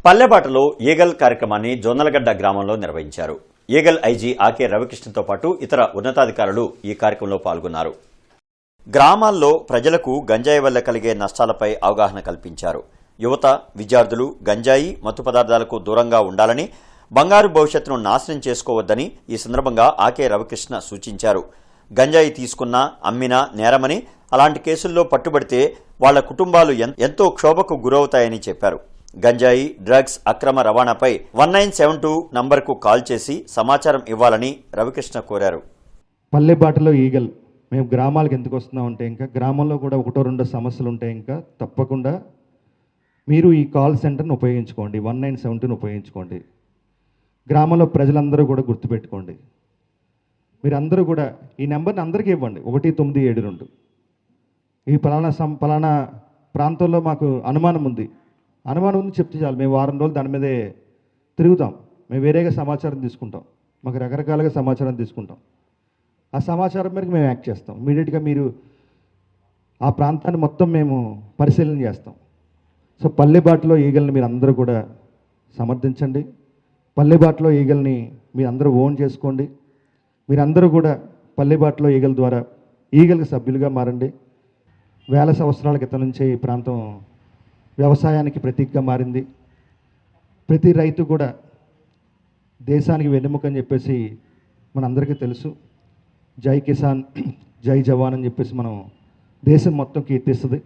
పల్లెబాటలో eagle కార్యక్రమాన్ని జొన్నలగడ్డ గ్రామంలో నిర్వహించారు. ఈగల్ ఐజీ ఆకే రవికృష్ణతో పాటు ఇతర ఉన్నతాధికారులు ఈ కార్యక్రమంలో పాల్గొన్నారు. గ్రామాల్లో ప్రజలకు గంజాయి వల్ల కలిగే నష్టాలపై అవగాహన కల్పించారు. యువత, విద్యార్థులు గంజాయి, మత్తు పదార్థాలకు దూరంగా ఉండాలని, బంగారు భవిష్యత్తును నాశనం చేసుకోవద్దని ఈ సందర్భంగా ఆకే రవికృష్ణ సూచించారు. గంజాయి తీసుకున్నా, అమ్మినా నేరమని, అలాంటి కేసుల్లో పట్టుబడితే వాళ్ల కుటుంబాలు ఎంతో క్షోభకు గురవుతాయని చెప్పారు. గంజాయి, డ్రగ్స్ అక్రమ రవాణాపై 1972 నంబర్కు కాల్ చేసి సమాచారం ఇవ్వాలని రవికృష్ణ కోరారు. పల్లెబాటలో ఈగల్ మేము గ్రామాలకు ఎందుకు వస్తున్నామంటే, ఇంకా గ్రామంలో కూడా ఒకటో రెండో సమస్యలు ఉంటాయి. ఇంకా తప్పకుండా మీరు ఈ కాల్ సెంటర్ని ఉపయోగించుకోండి, 1972ని ఉపయోగించుకోండి. గ్రామంలో ప్రజలందరూ కూడా గుర్తుపెట్టుకోండి. మీరందరూ కూడా ఈ నెంబర్ని అందరికీ ఇవ్వండి, 1972. ఈ పలానా ప్రాంతంలో మాకు అనుమానం ఉంది చెప్తే చాలు. మేము వారం రోజులు దాని మీదే తిరుగుతాం. మేము వేరేగా సమాచారం తీసుకుంటాం, మాకు రకరకాలుగా సమాచారం తీసుకుంటాం. ఆ సమాచారం మేరకు మేము యాక్ట్ చేస్తాం. ఇమీడియట్గా మీరు ఆ ప్రాంతాన్ని మొత్తం మేము పరిశీలన చేస్తాం. సో పల్లెబాటలో ఈగల్ని మీరు అందరూ కూడా సమర్థించండి. పల్లెబాటలో ఈగల్ని మీరు అందరూ ఓన్ చేసుకోండి. మీరందరూ కూడా పల్లెబాటలో ఈగల ద్వారా ఈగల్కి సభ్యులుగా మారండి. వేల సంవత్సరాల క్రితం నుంచే ఈ ప్రాంతం వ్యవసాయానికి ప్రతీకగా మారింది. ప్రతి రైతు కూడా దేశానికి వెన్నెముక అని చెప్పేసి మనందరికీ తెలుసు. జై కిసాన్, జై జవాన్ అని చెప్పేసి మనం దేశం మొత్తం కీర్తిస్తుంది.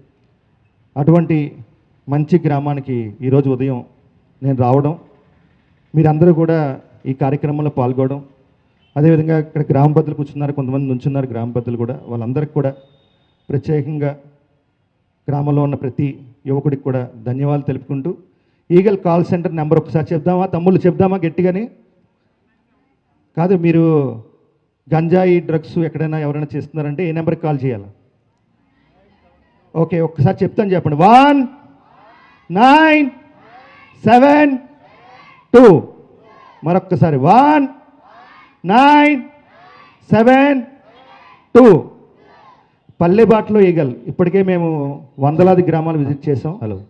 అటువంటి మంచి గ్రామానికి ఈరోజు ఉదయం నేను రావడం, మీరందరూ కూడా ఈ కార్యక్రమంలో పాల్గొనడం, అదేవిధంగా ఇక్కడ గ్రామ పెద్దలు కూర్చున్నారు, కొంతమంది నుంచున్నారు గ్రామ పెద్దలు కూడా, వాళ్ళందరికీ కూడా ప్రత్యేకంగా గ్రామంలో ఉన్న ప్రతి యువకుడికి కూడా ధన్యవాదాలు తెలుపుకుంటూ, ఈగల్ కాల్ సెంటర్ నెంబర్ ఒకసారి చెప్దామా తమ్ముళ్ళు, చెప్దామా గట్టిగాని? కాదు, మీరు గంజాయి డ్రగ్స్ ఎక్కడైనా ఎవరైనా చేస్తున్నారంటే ఏ నెంబర్కి కాల్ చేయాలి? ఓకే, ఒక్కసారి చెప్తాను, చెప్పండి. 1972. మరొక్కసారి 1972. పల్లెబాటలో ఈగల్. ఇప్పటికే మేము వందలాది గ్రామాలు విజిట్ చేసాం. హలో.